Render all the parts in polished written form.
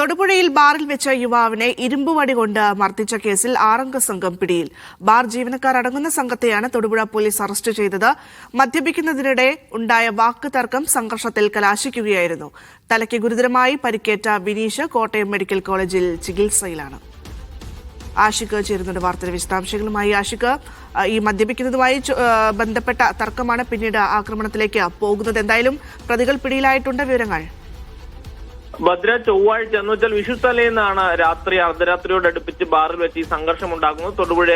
തൊടുപുഴയിൽ ബാറിൽ വെച്ച യുവാവിനെ ഇരുമ്പുവടി കൊണ്ട് മർദ്ദിച്ച കേസിൽ 6 അംഗ സംഘം പിടിയിൽ. ബാർ ജീവനക്കാർ അടങ്ങുന്ന സംഘത്തെയാണ് തൊടുപുഴ പോലീസ് അറസ്റ്റ് ചെയ്തത്. മദ്യപിക്കുന്നതിനിടെ ഉണ്ടായ വാക്ക് തർക്കം സംഘർഷത്തിൽ കലാശിക്കുകയായിരുന്നു. തലയ്ക്ക് ഗുരുതരമായി പരിക്കേറ്റ വിനീഷ് കോട്ടയം മെഡിക്കൽ കോളേജിൽ ചികിത്സയിലാണ്. ആഷിഖ് ചേരുന്നുണ്ട് വാർത്തയുടെ വിശദാംശങ്ങളുമായി. ആഷിഖ്, ഈ മദ്യപിക്കുന്നതുമായി ബന്ധപ്പെട്ട തർക്കമാണ് പിന്നീട് ആക്രമണത്തിലേക്ക് പോകുന്നത്. എന്തായാലും പ്രതികൾ പിടിയിലായിട്ടുണ്ട്. വിവരങ്ങൾ ഭദ്ര ചൊവ്വാഴ്ച എന്ന് വെച്ചാൽ വിഷുത്തലേന്നാണ് രാത്രി അർദ്ധരാത്രിയോട് അടുപ്പിച്ച് ബാറിൽ വെച്ച് ഈ സംഘർഷം ഉണ്ടാകുന്നത്. തൊടുപുഴ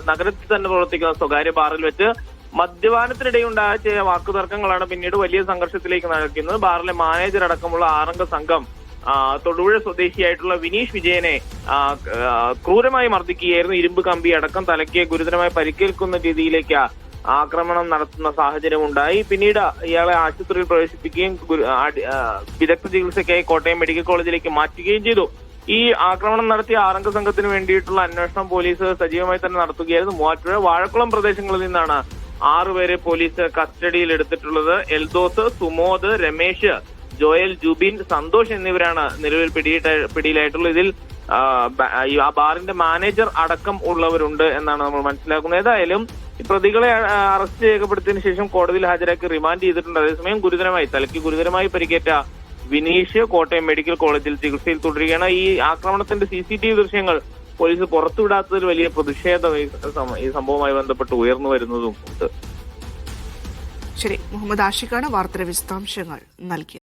നഗരത്തിൽ തന്നെ പ്രവർത്തിക്കുന്ന സ്വകാര്യ ബാറിൽ വെച്ച് മദ്യപാനത്തിനിടെയുണ്ടായ ചില വാക്കുതർക്കങ്ങളാണ് പിന്നീട് വലിയ സംഘർഷത്തിലേക്ക് നയിക്കുന്നത്. ബാറിലെ മാനേജർ അടക്കമുള്ള 6 അംഗ സംഘം തൊടുപുഴ സ്വദേശിയായിട്ടുള്ള വിനീഷ് വിജയനെ ക്രൂരമായി മർദ്ദിക്കുകയായിരുന്നു. ഇരുമ്പ് കമ്പി അടക്കം തലയ്ക്ക് ഗുരുതരമായി പരിക്കേൽക്കുന്ന രീതിയിലേക്ക് ആക്രമണം നടത്തുന്ന സാഹചര്യം ഉണ്ടായി. പിന്നീട് ഇയാളെ ആശുപത്രിയിൽ പ്രവേശിപ്പിക്കുകയും വിദഗ്ധ ചികിത്സയ്ക്കായി കോട്ടയം മെഡിക്കൽ കോളേജിലേക്ക് മാറ്റുകയും ചെയ്തു. ഈ ആക്രമണം നടത്തിയ 6 അംഗ സംഘത്തിന് വേണ്ടിയിട്ടുള്ള അന്വേഷണം പോലീസ് സജീവമായി തന്നെ നടത്തുകയായിരുന്നു. മൂവാറ്റുപുഴ വാഴക്കുളം പ്രദേശങ്ങളിൽ നിന്നാണ് 6 പേരെ പോലീസ് കസ്റ്റഡിയിൽ എടുത്തിട്ടുള്ളത്. എൽദോസ്, സുമോദ്, രമേശ്, ജോയൽ, ജുബിൻ, സന്തോഷ് എന്നിവരാണ് നിലവിൽ പിടിയിലായിട്ടുള്ളത്. ഇതിൽ ആ ബാറിന്റെ മാനേജർ അടക്കം ഉള്ളവരുണ്ട് എന്നാണ് നമ്മൾ മനസ്സിലാക്കുന്നത്. ഏതായാലും പ്രതികളെ അറസ്റ്റ് രേഖപ്പെടുത്തിയതിനു ശേഷം കോടതിയിൽ ഹാജരാക്കി റിമാൻഡ് ചെയ്തിട്ടുണ്ട്. അതേസമയം തലയ്ക്ക് ഗുരുതരമായി പരിക്കേറ്റ വിനീഷ് കോട്ടയം മെഡിക്കൽ കോളേജിൽ ചികിത്സയിൽ തുടരുകയാണ്. ഈ ആക്രമണത്തിന്റെ CCTV ദൃശ്യങ്ങൾ പോലീസ് പുറത്തുവിടാത്തതിൽ വലിയ പ്രതിഷേധം ഈ സംഭവവുമായി ബന്ധപ്പെട്ട് ഉയർന്നു വരുന്നതും ഉണ്ട്. ശരി, മുഹമ്മദ് ആഷിഖാണ് വാർത്തയുടെ വിശദാംശങ്ങൾ നൽകിയത്.